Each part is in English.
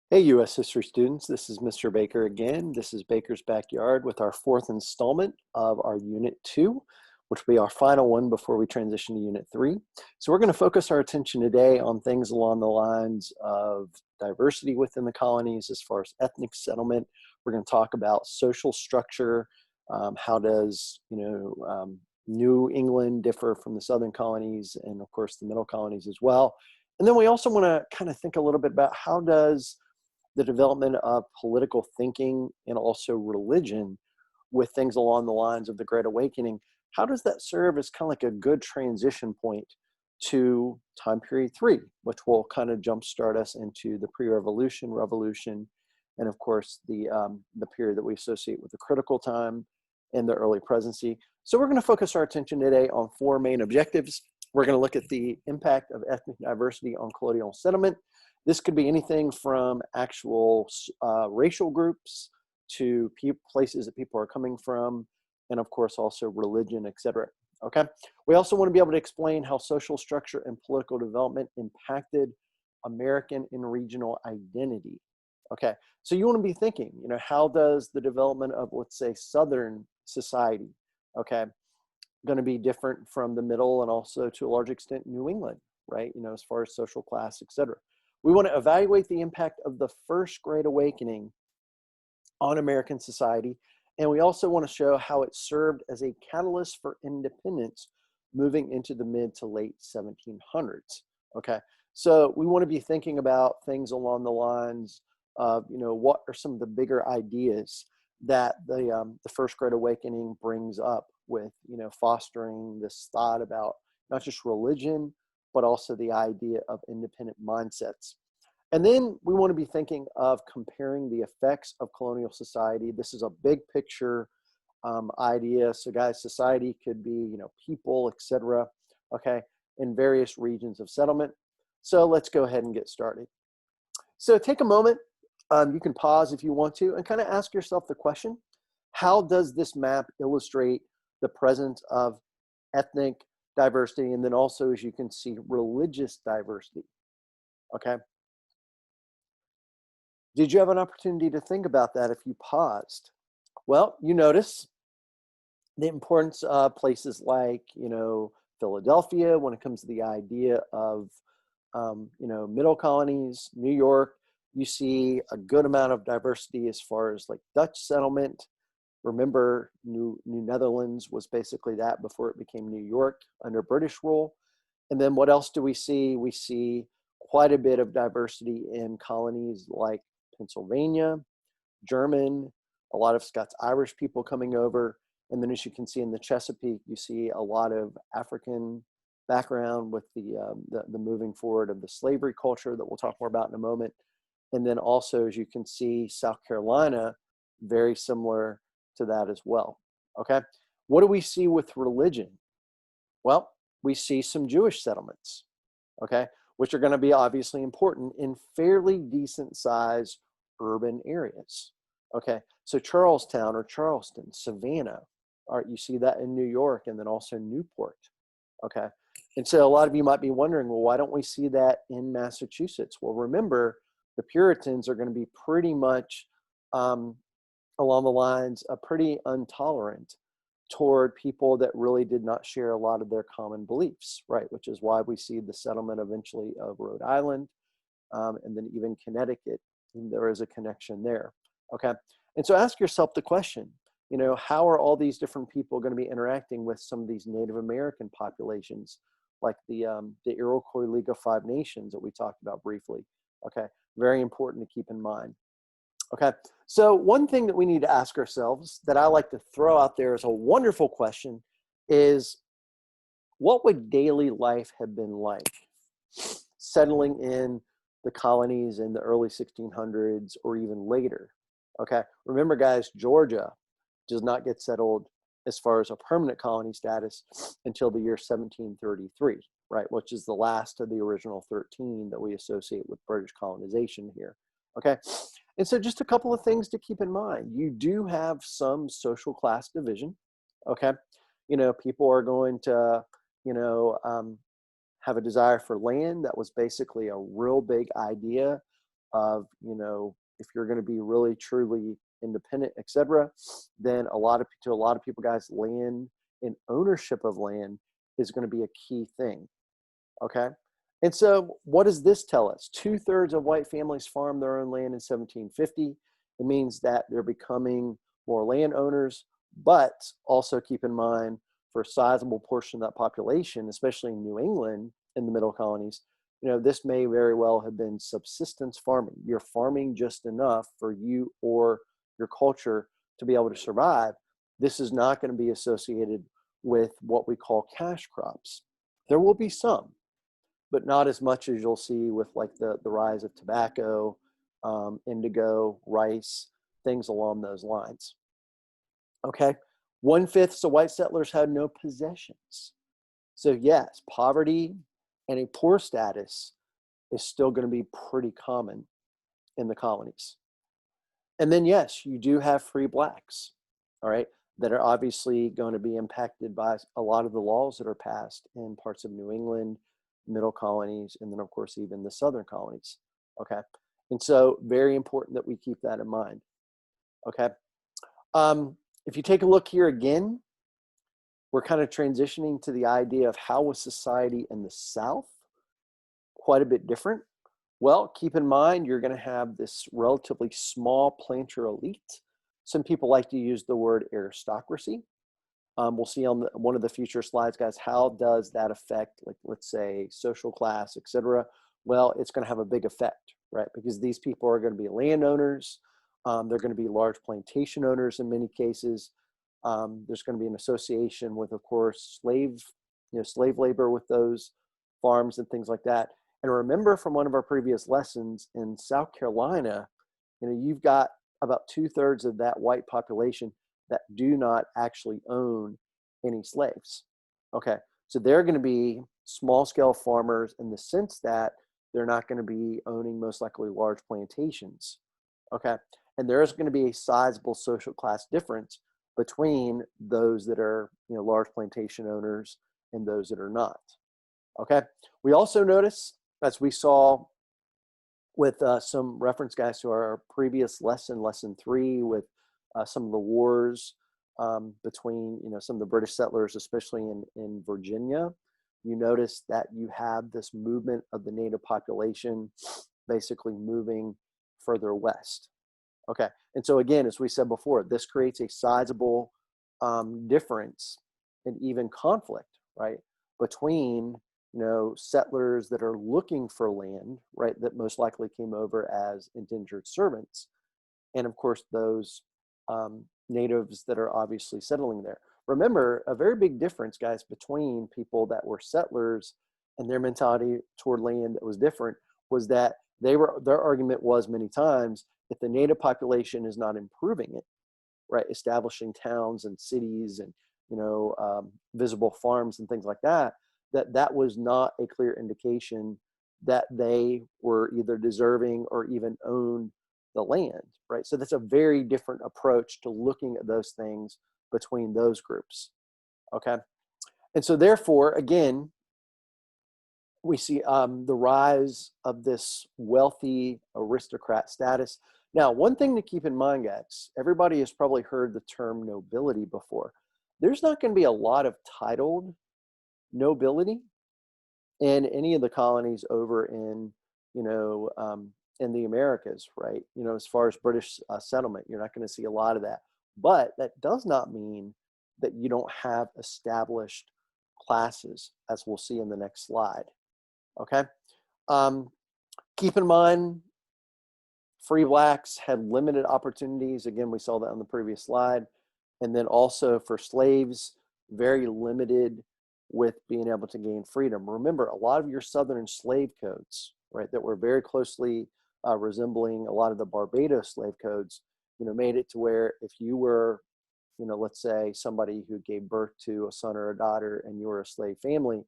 Hey, U.S. history students, this is Mr. Baker again. This is Baker's Backyard with our fourth installment of our Unit 2, which will be our final one before we transition to Unit 3. So we're going to focus our attention today on things along the lines of diversity within the colonies as far as ethnic settlement. We're going to talk about social structure. How does, New England differ from the southern colonies and, of course, the middle colonies as well. And then we also want to kind of think a little bit about how does the development of political thinking and also religion with things along the lines of the Great Awakening, how does that serve as kind of like a good transition point to time period 3, which will kind of jumpstart us into the pre-revolution, revolution, and of course the period that we associate with the critical time and the early presidency. So we're going to focus our attention today on 4 main objectives. We're going to look at the impact of ethnic diversity on colonial settlement. This could be anything from actual racial groups to places that people are coming from, and of course also religion, etc. Okay. We also want to be able to explain how social structure and political development impacted American and regional identity. Okay. So you want to be thinking, how does the development of, let's say, Southern society, okay, going to be different from the middle and also to a large extent New England, right? As far as social class, etc. We want to evaluate the impact of the first Great Awakening on American society. And we also want to show how it served as a catalyst for independence moving into the mid to late 1700s. Okay. So we want to be thinking about things along the lines of, what are some of the bigger ideas that the first Great Awakening brings up with, fostering this thought about not just religion, but also the idea of independent mindsets. And then we want to be thinking of comparing the effects of colonial society. This is a big picture idea. So guys, society could be, people, etc. Okay, in various regions of settlement. So let's go ahead and get started. So take a moment. You can pause if you want to and kind of ask yourself the question, how does this map illustrate the presence of ethnic diversity, and then also, as you can see, religious diversity? Okay. Did you have an opportunity to think about that if you paused? Well, you notice the importance of places like, Philadelphia when it comes to the idea of, middle colonies, New York. You see a good amount of diversity as far as like Dutch settlement. Remember, New Netherlands was basically that before it became New York under British rule. And then what else do we see? We see quite a bit of diversity in colonies like Pennsylvania, German, a lot of Scots-Irish people coming over. And then as you can see in the Chesapeake, you see a lot of African background with the moving forward of the slavery culture that we'll talk more about in a moment. And then also, as you can see, South Carolina, very similar to that as well. Okay. What do we see with religion? Well, we see some Jewish settlements, okay, which are going to be obviously important in fairly decent sized urban areas. Okay. So Charlestown or Charleston, Savannah, all right, you see that in New York and then also Newport. Okay. And so a lot of you might be wondering, well, why don't we see that in Massachusetts? Well, remember, the Puritans are going to be pretty much along the lines of pretty intolerant toward people that really did not share a lot of their common beliefs, right? Which is why we see the settlement eventually of Rhode Island and then even Connecticut. And there is a connection there, okay? And so ask yourself the question, how are all these different people going to be interacting with some of these Native American populations, like the Iroquois League of Five Nations that we talked about briefly, okay? Very important to keep in mind. Okay, so one thing that we need to ask ourselves that I like to throw out there as a wonderful question is, what would daily life have been like settling in the colonies in the early 1600s or even later? Okay, remember guys, Georgia does not get settled as far as a permanent colony status until the year 1733, right, which is the last of the original 13 that we associate with British colonization here. Okay. And so just a couple of things to keep in mind. You do have some social class division, okay? People are going to, have a desire for land. That was basically a real big idea of, if you're going to be really truly independent, etc., then to a lot of people, guys, land and ownership of land is going to be a key thing. Okay. And so what does this tell us? 2/3 of white families farmed their own land in 1750. It means that they're becoming more landowners, but also keep in mind, for a sizable portion of that population, especially in New England in the middle colonies, this may very well have been subsistence farming. You're farming just enough for you or your culture to be able to survive. This is not going to be associated with what we call cash crops. There will be some, but not as much as you'll see with like the rise of tobacco, indigo, rice, things along those lines. Okay. 1/5 of white settlers had no possessions. So yes, poverty and a poor status is still going to be pretty common in the colonies. And then yes, you do have free blacks, all right, that are obviously going to be impacted by a lot of the laws that are passed in parts of New England, middle colonies, and then of course even the southern colonies. Okay. And so very important that we keep that in mind. Okay. If you take a look here again, we're kind of transitioning to the idea of how was society in the South quite a bit different. Well, keep in mind, you're going to have this relatively small planter elite. Some people like to use the word aristocracy. We'll see on one of the future slides, guys, how does that affect, like, let's say, social class, etc. Well, it's going to have a big effect, right? Because these people are going to be landowners. They're going to be large plantation owners in many cases. There's going to be an association with, of course, slave labor with those farms and things like that. And remember from one of our previous lessons in South Carolina, you've got about 2/3 of that white population that do not actually own any slaves. Okay, so they're going to be small scale farmers in the sense that they're not going to be owning most likely large plantations. Okay, and there's going to be a sizable social class difference between those that are large plantation owners and those that are not. Okay, we also notice, as we saw with some reference, guys, to our previous lesson 3, with some of the wars between some of the British settlers, especially in Virginia. You notice that you have this movement of the native population basically moving further west. Okay, and so again, as we said before, this creates a sizable difference and even conflict, right, between settlers that are looking for land, right, that most likely came over as indentured servants, and of course those natives that are obviously settling there. Remember, a very big difference, guys, between people that were settlers and their mentality toward land that was different was that their argument was many times, if the native population is not improving it, right, establishing towns and cities and visible farms and things like that, that was not a clear indication that they were either deserving or even owned the land, right? So that's a very different approach to looking at those things between those groups, okay? And so therefore, again, we see the rise of this wealthy aristocrat status. Now, one thing to keep in mind, guys, everybody has probably heard the term nobility before. There's not going to be a lot of titled nobility in any of the colonies over in the Americas, right? As far as British settlement, you're not going to see a lot of that. But that does not mean that you don't have established classes, as we'll see in the next slide. Okay. Keep in mind, free blacks had limited opportunities. Again, we saw that on the previous slide. And then also for slaves, very limited with being able to gain freedom. Remember, a lot of your Southern slave codes, right, that were very closely resembling a lot of the Barbados slave codes, made it to where if you were, let's say somebody who gave birth to a son or a daughter and you were a slave family,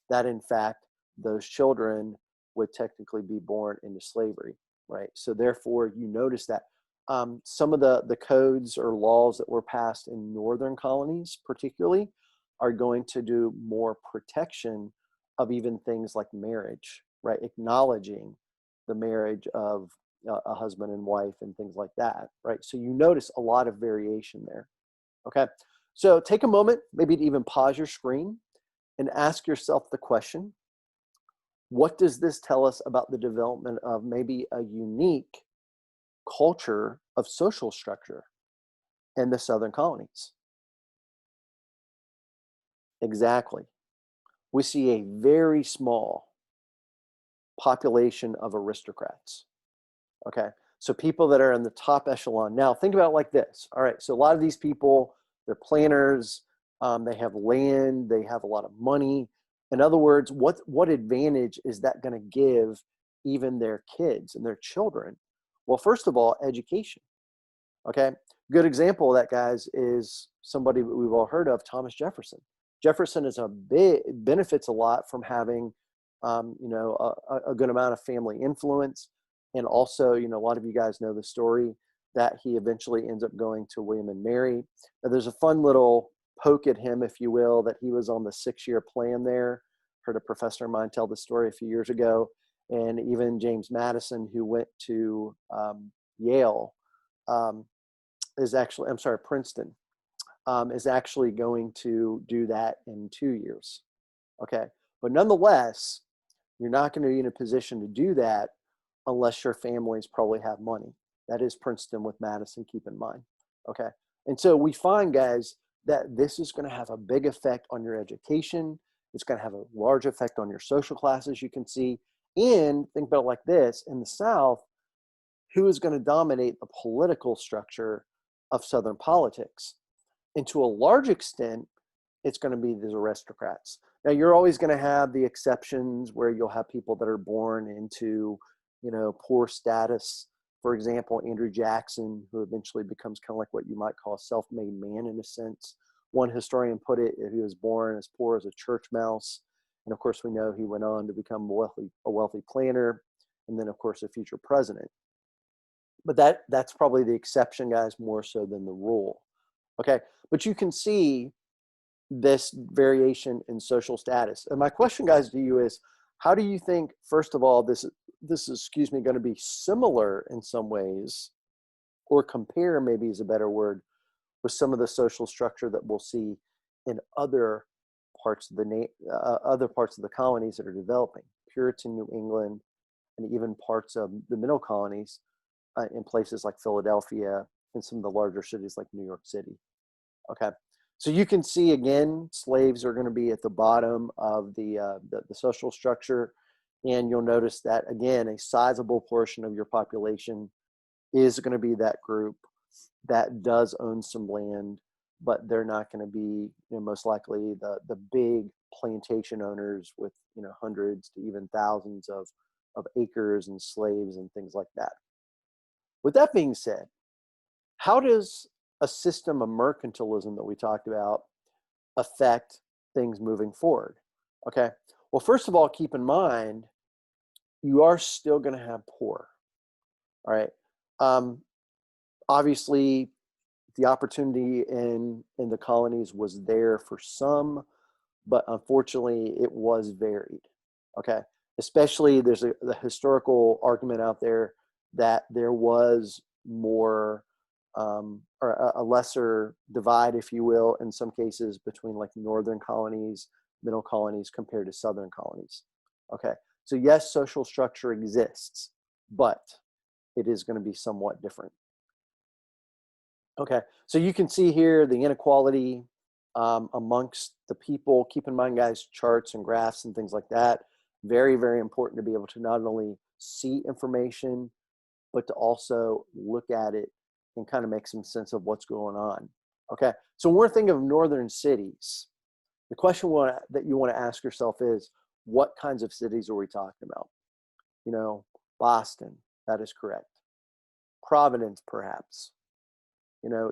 that in fact, those children would technically be born into slavery, right? So therefore, you notice that some of the codes or laws that were passed in northern colonies particularly are going to do more protection of even things like marriage, right? Acknowledging the marriage of a husband and wife and things like that, right? So you notice a lot of variation there, okay? So take a moment, maybe to even pause your screen and ask yourself the question, what does this tell us about the development of maybe a unique culture of social structure in the Southern colonies? Exactly. We see a very small population of aristocrats. Okay. So people that are in the top echelon. Now think about it like this. All right. So a lot of these people, they're planners, they have land, they have a lot of money. In other words, what advantage is that going to give even their kids and their children? Well, first of all, education. Okay. Good example of that, guys, is somebody that we've all heard of, Thomas Jefferson. Jefferson is benefits a lot from having, a good amount of family influence. And also, a lot of you guys know the story that he eventually ends up going to William and Mary. Now, there's a fun little poke at him, if you will, that he was on the 6-year plan there. Heard a professor of mine tell the story a few years ago. And even James Madison, who went to Yale, Princeton, is actually going to do that in 2 years. Okay. But nonetheless, you're not going to be in a position to do that unless your families probably have money. That is Princeton with Madison, keep in mind. Okay. And so we find, guys, that this is going to have a big effect on your education. It's going to have a large effect on your social classes, you can see. And think about it like this, in the South, who is going to dominate the political structure of Southern politics? And to a large extent, it's going to be these aristocrats. Now, you're always going to have the exceptions where you'll have people that are born into, poor status. For example, Andrew Jackson, who eventually becomes kind of like what you might call a self-made man in a sense. One historian put it, he was born as poor as a church mouse. And of course, we know he went on to become a wealthy planner, and then, of course, a future president. But that's probably the exception, guys, more so than the rule. Okay, but you can see this variation in social status. And my question, guys, to you is, how do you think, first of all, this is, going to be similar in some ways, or compare, maybe is a better word, with some of the social structure that we'll see in other parts of the colonies that are developing, Puritan New England, and even parts of the middle colonies in places like Philadelphia and some of the larger cities like New York City. Okay, so you can see, again, slaves are going to be at the bottom of the social structure, and you'll notice that, again, a sizable portion of your population is going to be that group that does own some land, but they're not going to be, most likely the big plantation owners with, hundreds to even thousands of acres and slaves and things like that. With that being said, how does a system of mercantilism that we talked about affect things moving forward? Okay. Well, first of all, keep in mind, you are still going to have poor. All right. Obviously, the opportunity in the colonies was there for some, but unfortunately, it was varied. Okay. Especially, there's the historical argument out there that there was more or a lesser divide, if you will, in some cases between like northern colonies, middle colonies compared to southern colonies. Okay, so yes, social structure exists, but it is going to be somewhat different. Okay, so you can see here the inequality amongst the people. Keep in mind, guys, charts and graphs and things like that. Very, very important to be able to not only see information, but to also look at it and kind of make some sense of what's going on. Okay, so when we're thinking of northern cities, the question that you want to ask yourself is, what kinds of cities are we talking about? Boston, that is correct. Providence, perhaps.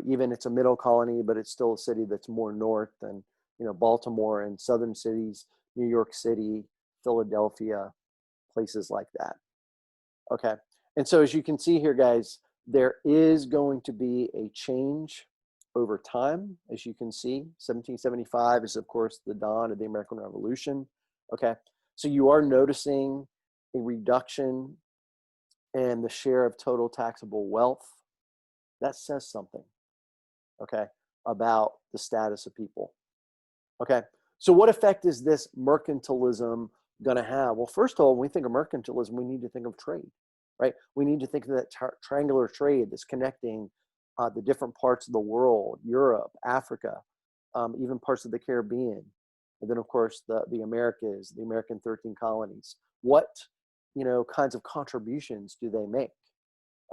Even it's a middle colony, but it's still a city that's more north than, Baltimore and southern cities, New York City, Philadelphia, places like that. Okay, and so as you can see here, guys, there is going to be a change over time. As you can see, 1775 is, of course, the dawn of the American Revolution. Okay, so you are noticing a reduction and the share of total taxable wealth, that says something, okay, about the status of people. Okay, so what effect is this mercantilism going to have? Well, first of all, when we think of mercantilism, we need to think of trade, right? We need to think of that triangular trade that's connecting the different parts of the world, Europe, Africa, even parts of the Caribbean, and then of course the Americas, the American 13 colonies. What kinds of contributions do they make?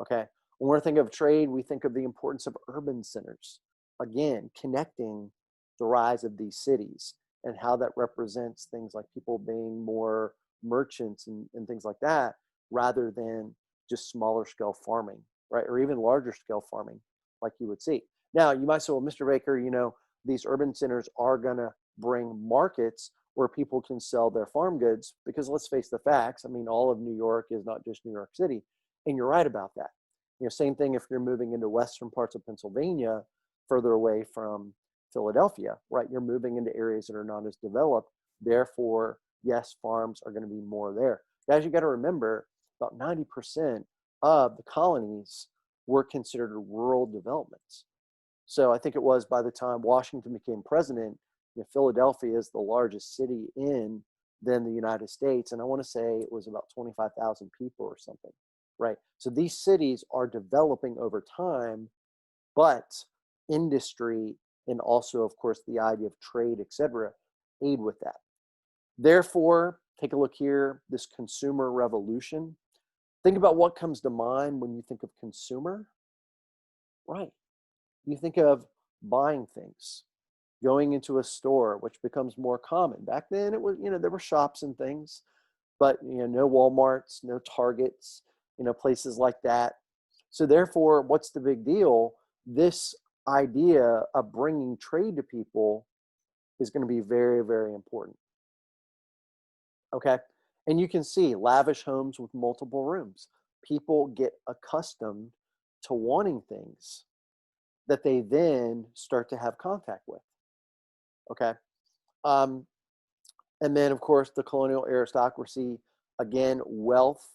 Okay, when we're thinking of trade, we think of the importance of urban centers. Again, connecting the rise of these cities and how that represents things like people being more merchants and things like that, rather than just smaller scale farming, right? Or even larger scale farming like you would see. Now, you might say, well, Mr. Baker, these urban centers are going to bring markets where people can sell their farm goods, because let's face the facts. I mean, all of New York is not just New York City. And you're right about that. Same thing if you're moving into western parts of Pennsylvania, further away from Philadelphia, right? You're moving into areas that are not as developed. Therefore, yes, farms are going to be more there. Guys, you got to remember, about 90% of the colonies were considered rural developments. So I think it was by the time Washington became president, Philadelphia is the largest city in then the United States. And I want to say it was about 25,000 people or something, right? So these cities are developing over time, but industry and also, of course, the idea of trade, etc., aid with that. Therefore, take a look here, this consumer revolution. Think about what comes to mind when you think of consumer. Right. You think of buying things, going into a store, which becomes more common. Back then, it was, there were shops and things, but, no Walmarts, no Targets, places like that. So therefore, what's the big deal? This idea of bringing trade to people is going to be very, very important. Okay. And you can see lavish homes with multiple rooms. People get accustomed to wanting things that they then start to have contact with. Okay. And then, of course, the colonial aristocracy, again, wealth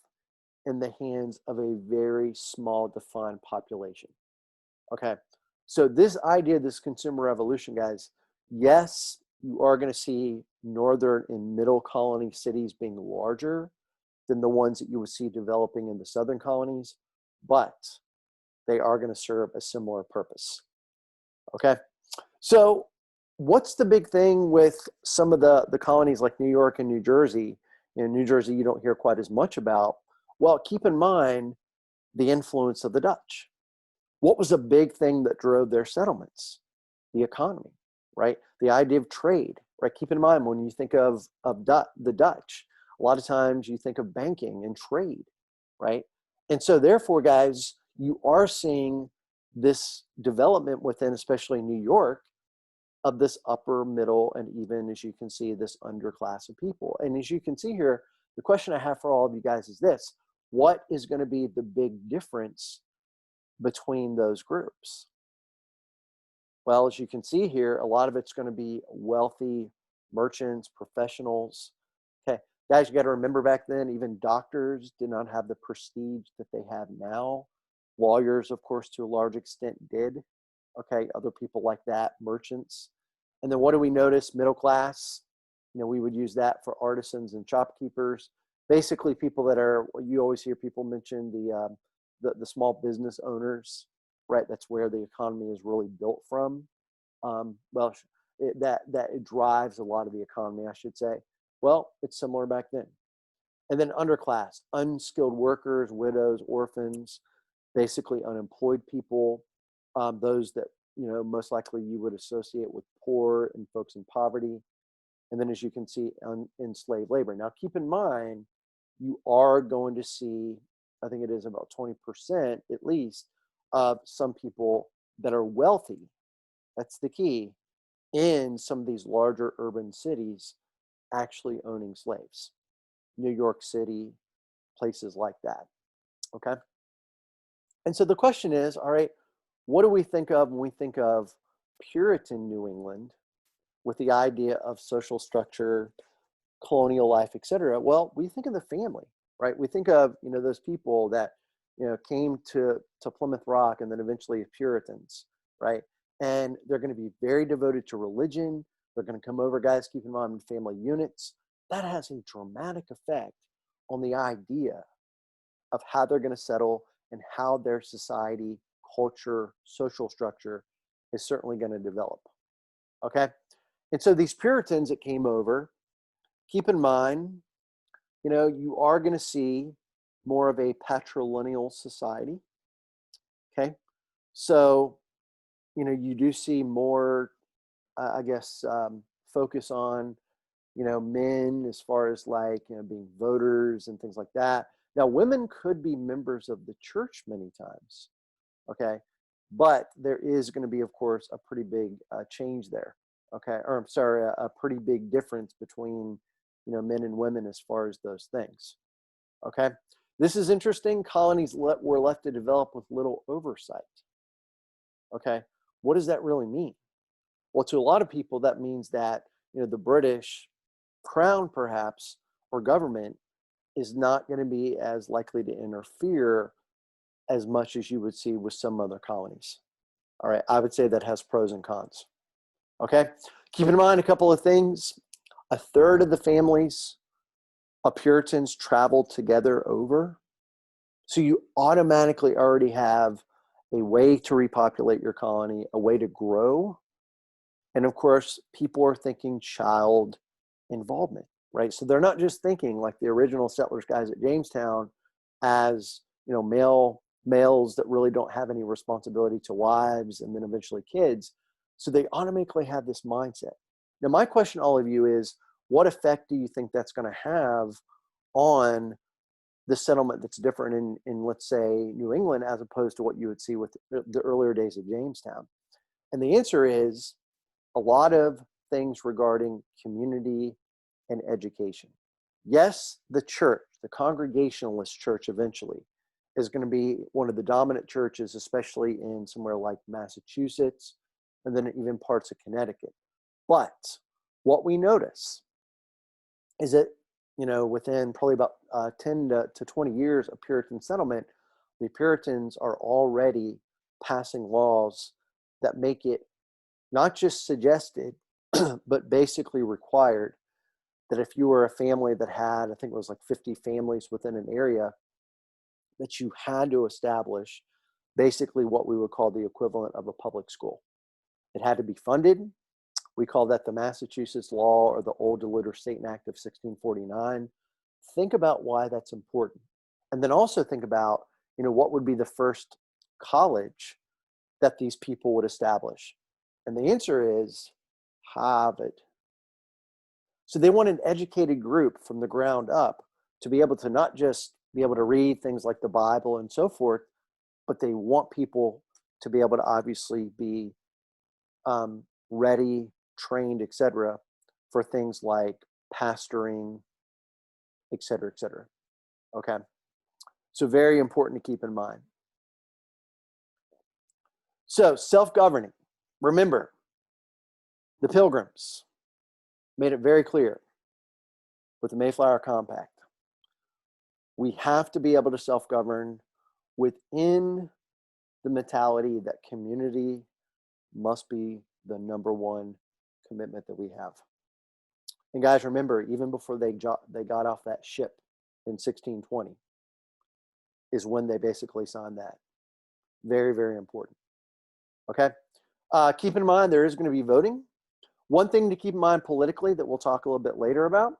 in the hands of a very small defined population. Okay. So this idea, this consumer revolution, guys, yes, you are going to see northern and middle colony cities being larger than the ones that you would see developing in the southern colonies, but they are going to serve a similar purpose. Okay. So what's the big thing with some of the colonies like New York and New Jersey? In New Jersey, you don't hear quite as much about. Well, keep in mind the influence of the Dutch. What was a big thing that drove their settlements? The economy, right? The idea of trade, right? Keep in mind when you think of the Dutch, a lot of times you think of banking and trade, right? And so therefore, guys, you are seeing this development within, especially New York, of this upper middle and even, as you can see, this underclass of people. And as you can see here, the question I have for all of you guys is this: what is going to be the big difference between those groups? Well, as you can see here, a lot of it's going to be wealthy merchants, professionals. Okay, guys, you got to remember back then, even doctors did not have the prestige that they have now. Lawyers, of course, to a large extent did. Okay, other people like that, merchants. And then what do we notice? Middle class. We would use that for artisans and shopkeepers. Basically, people that are, you always hear people mention the small business owners, right? That's where the economy is really built from. It drives a lot of the economy, I should say. Well, it's similar back then. And then underclass, unskilled workers, widows, orphans, basically unemployed people, those that, most likely you would associate with poor and folks in poverty. And then, as you can see, enslaved labor. Now, keep in mind, you are going to see, I think it is about 20% at least, of some people that are wealthy. That's the key, in some of these larger urban cities actually owning slaves. New York City, places like that. Okay. And so the question is, all right, what do we think of when we think of Puritan New England with the idea of social structure, colonial life, etc.? Well, we think of the family, right? We think of, those people that, came to Plymouth Rock and then eventually Puritans, right? And they're going to be very devoted to religion. They're going to come over, guys, keep in mind, family units. That has a dramatic effect on the idea of how they're going to settle and how their society, culture, social structure is certainly going to develop. Okay? And so these Puritans that came over, keep in mind, you are going to see more of a patrilineal society. Okay? So, you do see more, focus on, men as far as like, being voters and things like that. Now, women could be members of the church many times. Okay? But there is going to be, of course, a pretty big change there. Okay? Or I'm sorry, a pretty big difference between, men and women as far as those things. Okay? This is interesting. Colonies were left to develop with little oversight. Okay? What does that really mean? Well, to a lot of people, that means that, the British crown, perhaps, or government is not going to be as likely to interfere as much as you would see with some other colonies. All right, I would say that has pros and cons. Okay, keep in mind a couple of things. A third of the families of Puritans traveled together over. So you automatically already have a way to repopulate your colony, a way to grow. And of course, people are thinking child involvement, right? So they're not just thinking like the original settlers guys at Jamestown as, males that really don't have any responsibility to wives and then eventually kids. So they automatically have this mindset. Now, my question to all of you is, what effect do you think that's going to have on the settlement that's different in, let's say, New England, as opposed to what you would see with the earlier days of Jamestown? And the answer is a lot of things regarding community and education. Yes, the church, the Congregationalist church eventually, is going to be one of the dominant churches, especially in somewhere like Massachusetts and then even parts of Connecticut. But what we notice is that, within probably about 10 to 20 years of Puritan settlement, the Puritans are already passing laws that make it not just suggested, but basically required that if you were a family that had, I think it was like 50 families within an area, that you had to establish basically what we would call the equivalent of a public school. It had to be funded. We call that the Massachusetts Law or the Old Illiterate State Act of 1649. Think about why that's important. And then also think about, what would be the first college that these people would establish? And the answer is Harvard. So they want an educated group from the ground up to be able to not just be able to read things like the Bible and so forth, but they want people to be able to obviously be ready, trained, etc., for things like pastoring, etc., etc. Okay. So very important to keep in mind. So self-governing. Remember, the Pilgrims made it very clear with the Mayflower Compact. We have to be able to self-govern within the mentality that community must be the number one commitment that we have. And guys, remember, even before they got off that ship in 1620 is when they basically signed that. Very, very important. Okay. Keep in mind, there is going to be voting. One thing to keep in mind politically that we'll talk a little bit later about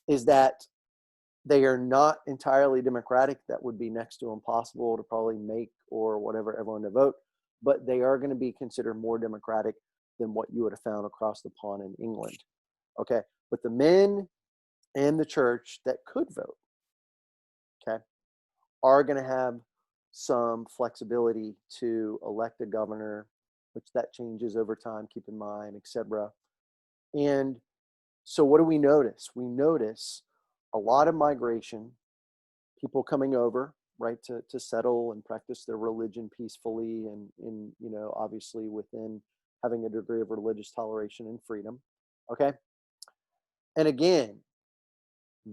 is that they are not entirely democratic. That would be next to impossible to probably make or whatever everyone to vote, but they are going to be considered more democratic than what you would have found across the pond in England. Okay, but the men and the church that could vote, okay, are going to have some flexibility to elect a governor, which that changes over time, keep in mind, etc. And so what do we notice? We notice a lot of migration, people coming over, right, to settle and practice their religion peacefully and obviously within having a degree of religious toleration and freedom. Okay. And again,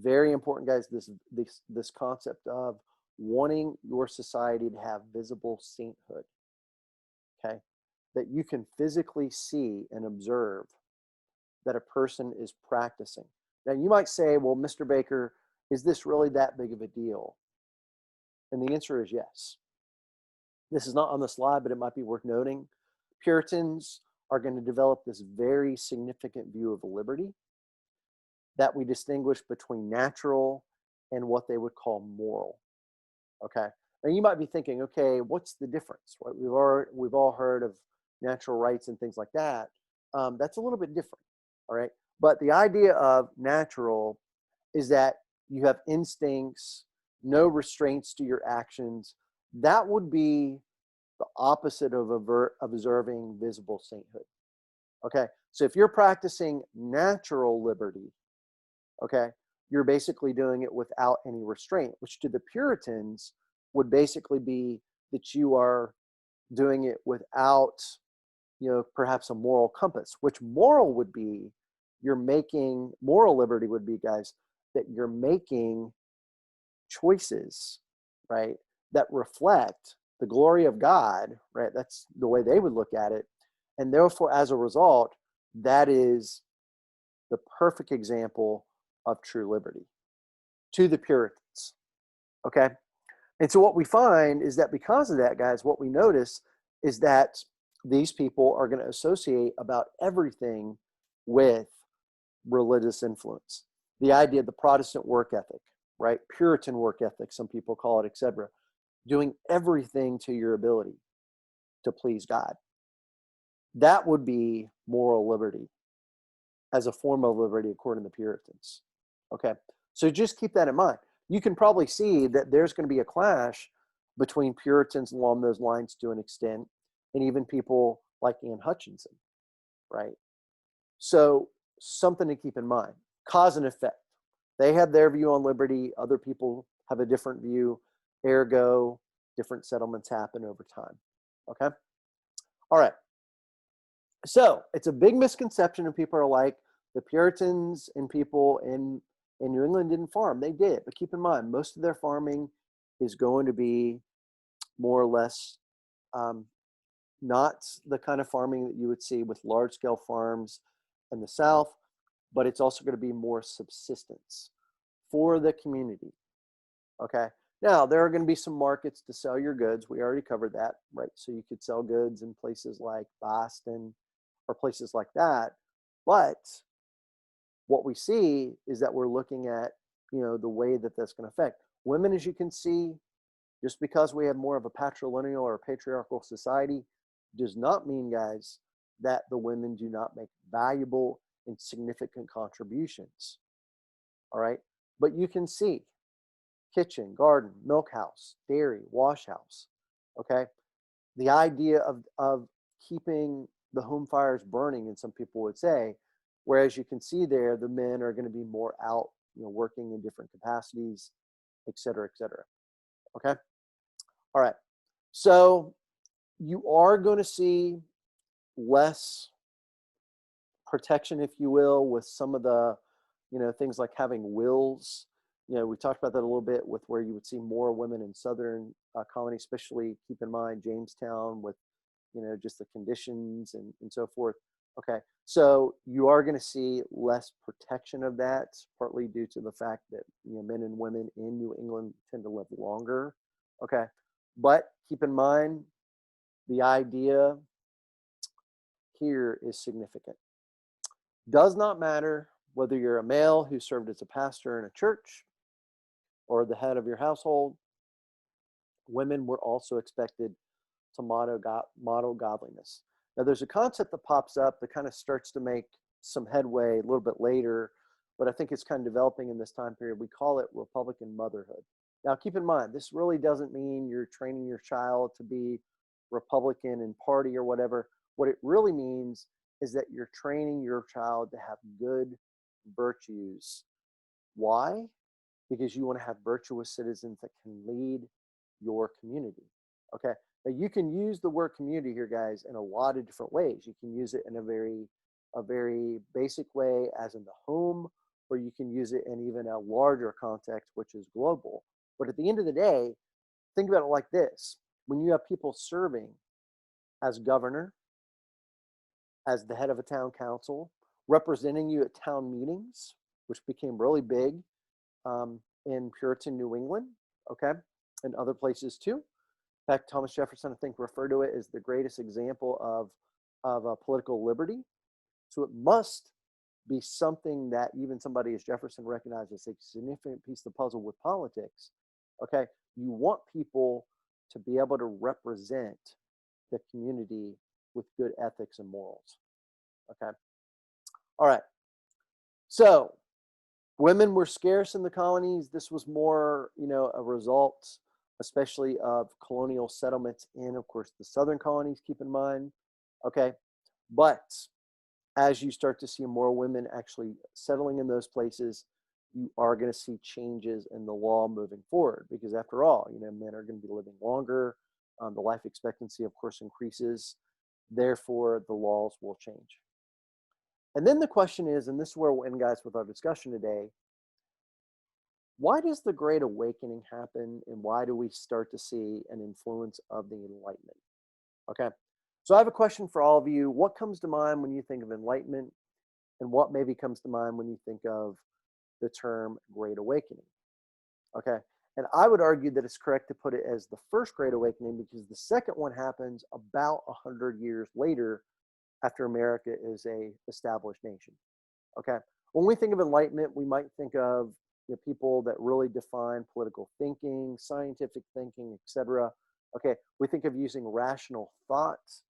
Very important, guys, this concept of wanting your society to have visible sainthood, okay? That you can physically see and observe that a person is practicing. Now, you might say, well, Mr. Baker, is this really that big of a deal? And the answer is yes. This is not on the slide, but it might be worth noting. Puritans are going to develop this very significant view of liberty that we distinguish between natural and what they would call moral. Okay. Now you might be thinking, okay, what's the difference? Right? We've all heard of natural rights and things like that. That's a little bit different. All right. But the idea of natural is that you have instincts, no restraints to your actions. That would be the opposite of observing visible sainthood. Okay. So if you're practicing natural liberty, okay, you're basically doing it without any restraint, which to the Puritans would basically be that you are doing it without, perhaps a moral compass, which moral liberty would be, guys, that you're making choices, right, that reflect the glory of God, right? That's the way they would look at it. And therefore, as a result, that is the perfect example of true liberty to the Puritans. Okay. And so what we find is that because of that, guys, what we notice is that these people are going to associate about everything with religious influence. The idea of the Protestant work ethic, right? Puritan work ethic, some people call it, etc. Doing everything to your ability to please God. That would be moral liberty as a form of liberty according to the Puritans. Okay. So just keep that in mind. You can probably see that there's going to be a clash between Puritans along those lines to an extent, and even people like Anne Hutchinson, right? So something to keep in mind. Cause and effect. They have their view on liberty. Other people have a different view. Ergo, different settlements happen over time. Okay? All right. So it's a big misconception, and people are like, the Puritans and people in New England didn't farm. They did. But keep in mind, most of their farming is going to be more or less not the kind of farming that you would see with large-scale farms in the South, but it's also going to be more subsistence for the community. Okay. Now, there are going to be some markets to sell your goods. We already covered that, right? So you could sell goods in places like Boston or places like that. But what we see is that we're looking at, the way that that's going to affect women. As you can see, just because we have more of a patrilineal or patriarchal society does not mean, guys, that the women do not make valuable and significant contributions. All right. But you can see kitchen, garden, milk house, dairy, wash house. Okay. The idea of keeping the home fires burning, and some people would say, whereas you can see there, the men are going to be more out, working in different capacities, et cetera, et cetera. Okay. All right. So you are going to see less protection, if you will, with some of the, things like having wills. We talked about that a little bit with where you would see more women in Southern colonies, especially keep in mind Jamestown with, just the conditions and so forth. Okay. So you are going to see less protection of that, partly due to the fact that, men and women in New England tend to live longer. Okay. But keep in mind, the idea here is significant. Does not matter whether you're a male who served as a pastor in a church or the head of your household, women were also expected to model godliness. Now, there's a concept that pops up that kind of starts to make some headway a little bit later, but I think it's kind of developing in this time period. We call it Republican motherhood. Now, keep in mind, this really doesn't mean you're training your child to be Republican in party or whatever. What it really means is that you're training your child to have good virtues. Why? Because you want to have virtuous citizens that can lead your community. Okay. Now you can use the word community here, guys, in a lot of different ways. You can use it in a very basic way, as in the home, or you can use it in even a larger context, which is global. But at the end of the day, think about it like this. When you have people serving as governor, as the head of a town council, representing you at town meetings, which became really big in Puritan New England, okay, and other places too. In fact, Thomas Jefferson, I think, referred to it as the greatest example of political liberty. So it must be something that even somebody as Jefferson recognized as a significant piece of the puzzle with politics. Okay, you want people to be able to represent the community with good ethics and morals. Okay, all right. So women were scarce in the colonies. This was more, a result, especially of colonial settlements in, of course, the southern colonies, keep in mind. Okay, but as you start to see more women actually settling in those places, you are going to see changes in the law moving forward, because after all, men are going to be living longer. The life expectancy, of course, increases. Therefore, the laws will change. And then the question is, and this is where we'll end, guys, with our discussion today, why does the Great Awakening happen, and why do we start to see an influence of the Enlightenment? Okay, so I have a question for all of you. What comes to mind when you think of Enlightenment, and what maybe comes to mind when you think of the term Great Awakening? Okay, and I would argue that it's correct to put it as the first Great Awakening, because the second one happens about 100 years later, after America is a established nation. Okay, when we think of Enlightenment, we might think of people that really define political thinking, scientific thinking, etc. Okay, we think of using rational thoughts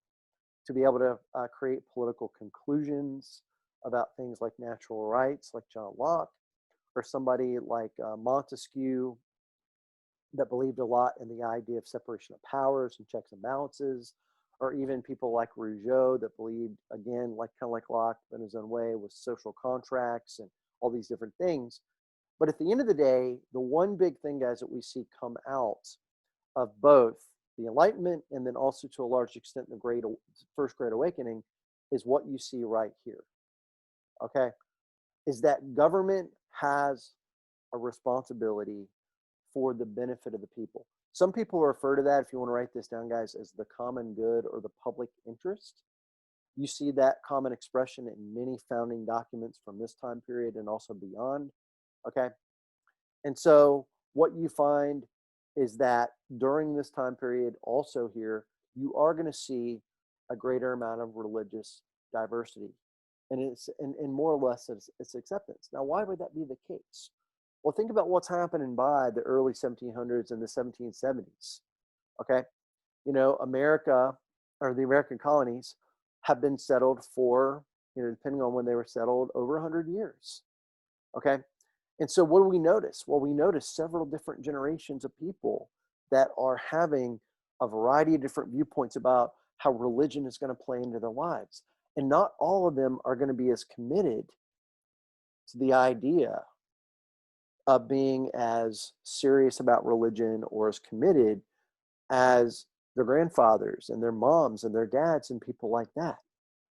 to be able to create political conclusions about things like natural rights, like John Locke, or somebody like Montesquieu, that believed a lot in the idea of separation of powers and checks and balances, or even people like Rousseau that believed, again, kind of like Locke in his own way, with social contracts and all these different things. But at the end of the day, the one big thing, guys, that we see come out of both the Enlightenment and then also to a large extent the first Great Awakening is what you see right here. Okay, is that government has a responsibility for the benefit of the people. Some people refer to that, if you want to write this down, guys, as the common good or the public interest. You see that common expression in many founding documents from this time period and also beyond. Okay, and so what you find is that during this time period, also here, you are going to see a greater amount of religious diversity, and it's and more or less it's acceptance. Now, why would that be the case? Well, think about what's happening by the early 1700s and the 1770s. Okay, America, or the American colonies, have been settled for, depending on when they were settled, over 100 years. Okay, and so what do we notice? Well, we notice several different generations of people that are having a variety of different viewpoints about how religion is going to play into their lives. And not all of them are going to be as committed to the idea of being as serious about religion or as committed as their grandfathers and their moms and their dads and people like that.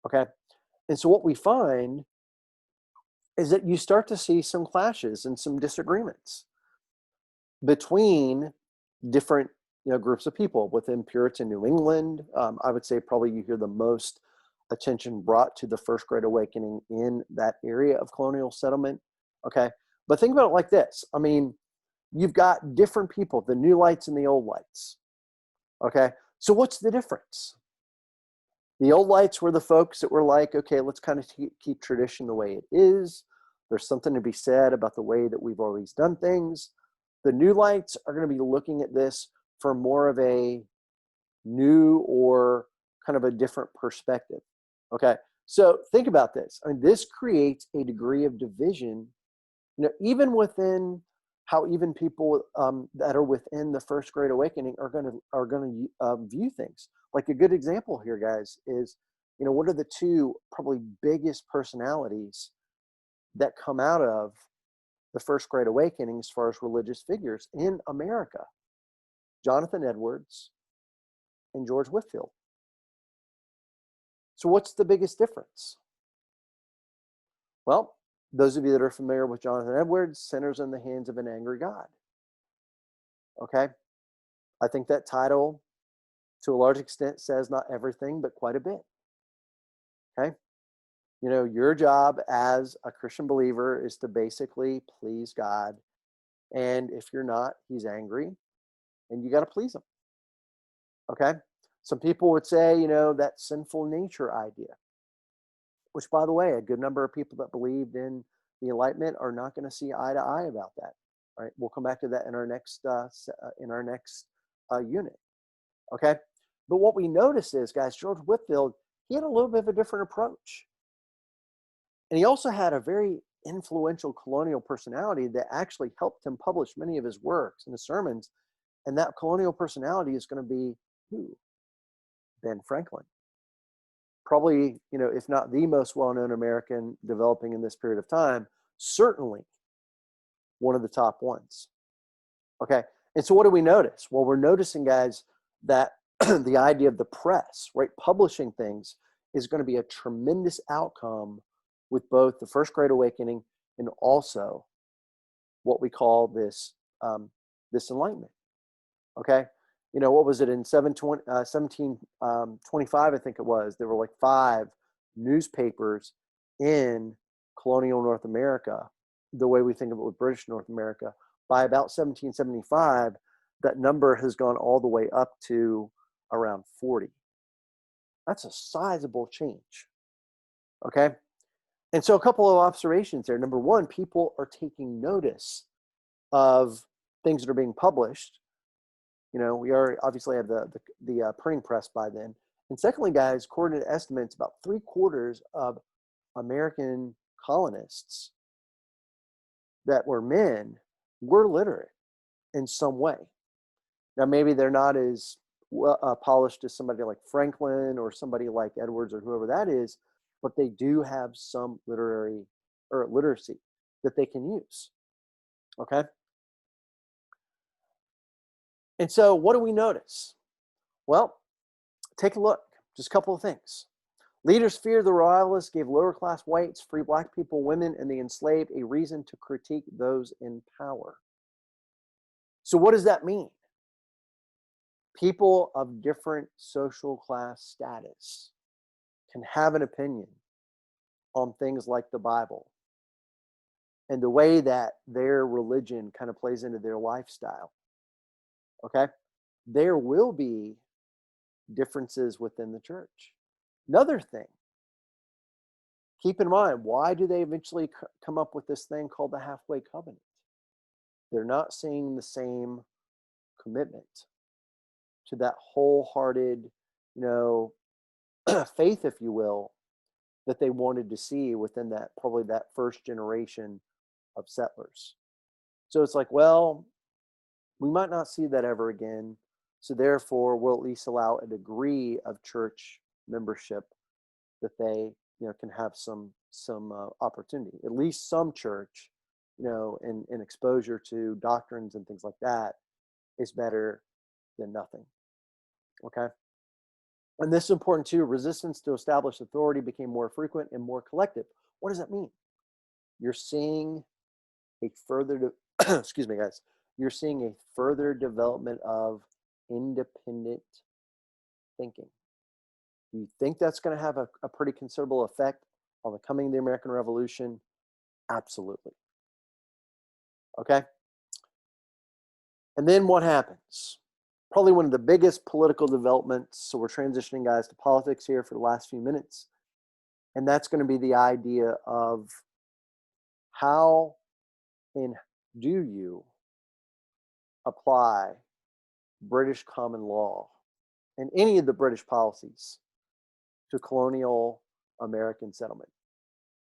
Okay, and so what we find is that you start to see some clashes and some disagreements between different groups of people within Puritan New England. I would say probably you hear the most attention brought to the First Great Awakening in that area of colonial settlement. Okay, but think about it like this. I mean, you've got different people, the new lights and the old lights. Okay, so what's the difference? The old lights were the folks that were like, okay, let's kind of keep tradition the way it is. There's something to be said about the way that we've always done things. The new lights are going to be looking at this from more of a new or kind of a different perspective. Okay, so think about this. I mean, this creates a degree of division, even within how even people that are within the First Great Awakening are going to view things. Like a good example here, guys, is what are the two probably biggest personalities that come out of the First Great Awakening as far as religious figures in America? Jonathan Edwards and George Whitfield. So what's the biggest difference? Well, Those of you that are familiar with Jonathan Edwards, Sinners in the Hands of an Angry God. Okay? I think that title, to a large extent, says not everything, but quite a bit. Okay? You know, your job as a Christian believer is to basically please God. And if you're not, he's angry, and you got to please him. Okay? Some people would say, you know, that sinful nature idea, which, by the way, a good number of people that believed in the Enlightenment are not going to see eye to eye about that. All right? We'll come back to that in our next unit. Okay? But what we notice is, guys, George Whitfield, he had a little bit of a different approach. And he also had a very influential colonial personality that actually helped him publish many of his works and his sermons. And that colonial personality is going to be who? Ben Franklin. Probably, you know, if not the most well-known American developing in this period of time, certainly one of the top ones. Okay. And so what do we notice? Well, we're noticing, guys, that the idea of the press, right, publishing things is going to be a tremendous outcome with both the First Great Awakening and also what we call this Enlightenment. Okay, you know, what was it in 1725? I think it was. There were like 5 newspapers in colonial North America, the way we think of it with British North America. By about 1775, that number has gone all the way up to around 40. That's a sizable change. Okay. And so a couple of observations there. Number one, people are taking notice of things that are being published. You know, we are obviously have the printing press by then. And secondly, guys, according to estimates, about 3/4 of American colonists that were men were literate in some way. Now, maybe they're not as polished as somebody like Franklin or somebody like Edwards or whoever that is, but they do have some literary or literacy that they can use. Okay. And so what do we notice? Well, take a look. Just a couple of things. Leaders feared the royalists gave lower class whites, free black people, women, and the enslaved a reason to critique those in power. So what does that mean? People of different social class status can have an opinion on things like the Bible and the way that their religion kind of plays into their lifestyle. Okay? There will be differences within the church. Another thing, keep in mind, why do they eventually come up with this thing called the halfway covenant? They're not seeing the same commitment to that wholehearted, you know, faith, if you will, that they wanted to see within that, probably that first generation of settlers. So it's like, well, we might not see that ever again. So therefore, we'll at least allow a degree of church membership that they, you know, can have some opportunity, at least some church, you know, and exposure to doctrines and things like that is better than nothing. Okay. And this is important too. Resistance to established authority became more frequent and more collective. What does that mean? You're seeing a further, excuse me, guys. You're seeing a further development of independent thinking. Do you think that's going to have a pretty considerable effect on the coming of the American Revolution? Absolutely. Okay. And then what happens? Probably one of the biggest political developments. So we're transitioning, guys, to politics here for the last few minutes. And that's going to be the idea of how and do you apply British common law and any of the British policies to colonial American settlement.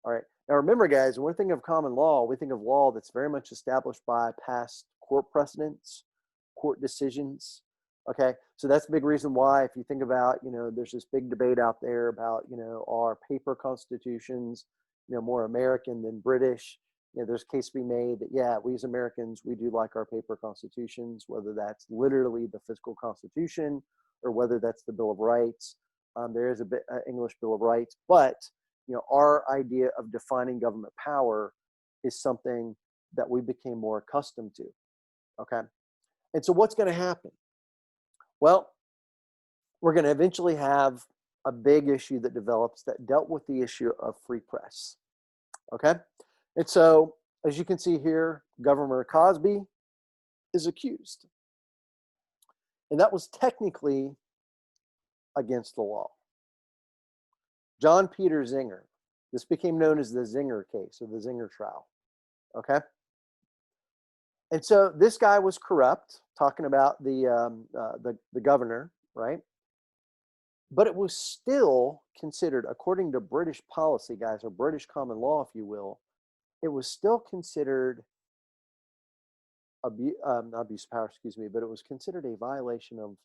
All right. Now remember, guys, when we think of common law, we think of law that's very much established by past court precedents, court decisions. Okay. So that's a big reason why, if you think about, you know, there's this big debate out there about, you know, are paper constitutions, you know, more American than British. You know, there's a case to be made that, yeah, we as Americans, we do like our paper constitutions, whether that's literally the physical constitution or whether that's the Bill of Rights. There is a bit English Bill of Rights, but, you know, our idea of defining government power is something that we became more accustomed to, okay? And so what's going to happen? Well, we're going to eventually have a big issue that develops that dealt with the issue of free press, okay? And so, as you can see here, Governor Cosby is accused. And that was technically against the law. John Peter Zenger, this became known as the Zenger Case or the Zenger trial, okay? And so this guy was corrupt, talking about the governor, right? But it was still considered, according to British policy, guys, or British common law, if you will, it was still considered not abuse of power, excuse me, but it was considered a violation of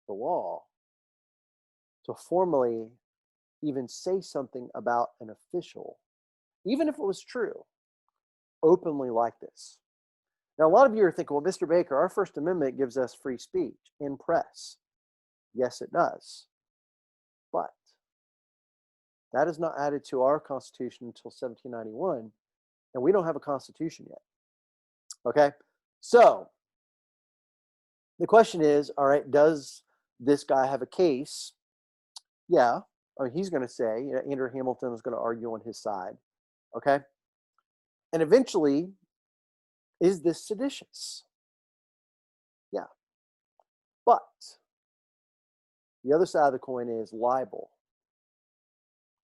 the law to formally even say something about an official, even if it was true, openly like this. Now, a lot of you are thinking, well, Mr. Baker, our First Amendment gives us free speech in press. Yes, it does. But that is not added to our Constitution until 1791, and we don't have a Constitution yet. Okay? So, the question is, all right, does this guy have a case? Yeah. I mean, he's going to say, Andrew Hamilton is going to argue on his side. Okay? And eventually, is this seditious? Yeah. But the other side of the coin is libel.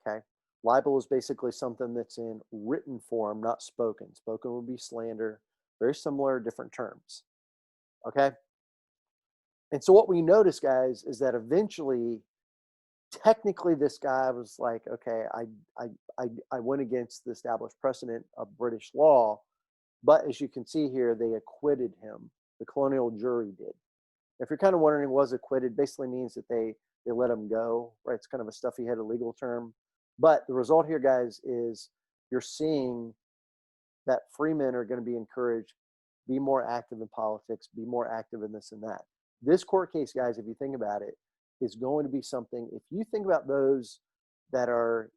Okay? Libel is basically something that's in written form, not spoken. Spoken would be slander. Very similar, different terms. Okay? And so what we notice, guys, is that eventually, technically, this guy was like, okay, I went against the established precedent of British law, but as you can see here, they acquitted him. The colonial jury did. If you're kind of wondering, was acquitted, basically means that they let him go, right? It's kind of a stuffy-headed legal term. But the result here, guys, is you're seeing that free men are going to be encouraged, be more active in politics, be more active in this and that. This court case, guys, if you think about it, is going to be something, if you think about those that are,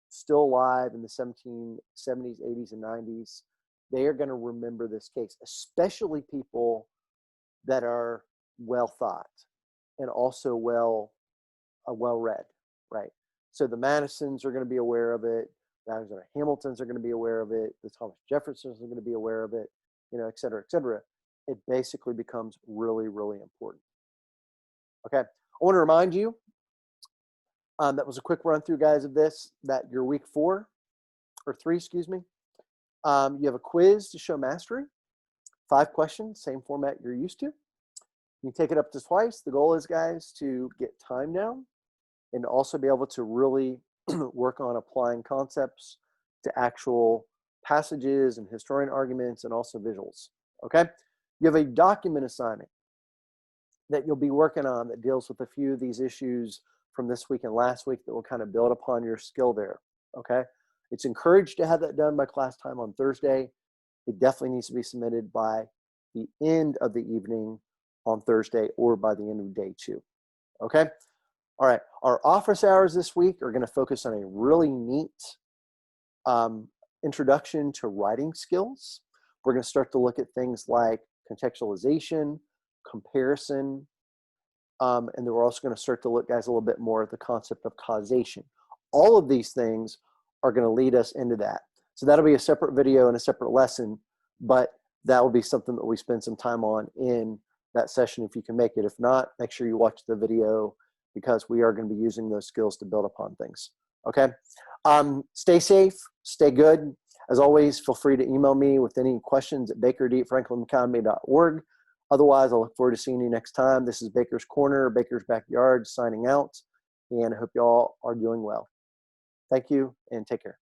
still alive in the 1770s, 80s, and 90s, they are going to remember this case, especially people that are well thought and also well read, right? So the Madisons are going to be aware of it. The Alexander Hamiltons are going to be aware of it. The Thomas Jeffersons are going to be aware of it, et cetera, et cetera. It basically becomes really, really important. Okay. I want to remind you, that was a quick run through, guys, of this, that your week 3, excuse me. You have a quiz to show mastery, 5 questions, same format you're used to. You take it up to twice. The goal is, guys, to get time down and also be able to really work on applying concepts to actual passages and historian arguments and also visuals, okay? You have a document assignment that you'll be working on that deals with a few of these issues from this week and last week that will kind of build upon your skill there, okay? It's encouraged to have that done by class time on Thursday. It definitely needs to be submitted by the end of the evening on Thursday or by the end of day 2, okay? All right, our office hours this week are going to focus on a really neat introduction to writing skills. We're going to start to look at things like contextualization, comparison, and then we're also going to start to look, guys, a little bit more at the concept of causation. All of these things are going to lead us into that. So that'll be a separate video and a separate lesson, but that will be something that we spend some time on in that session if you can make it. If not, make sure you watch the video because we are going to be using those skills to build upon things. Okay? Stay safe, stay good. As always, feel free to email me with any questions at baker@franklinacademy.org. Otherwise, I look forward to seeing you next time. This is Baker's Corner, Baker's Backyard, signing out, and I hope you all are doing well. Thank you, and take care.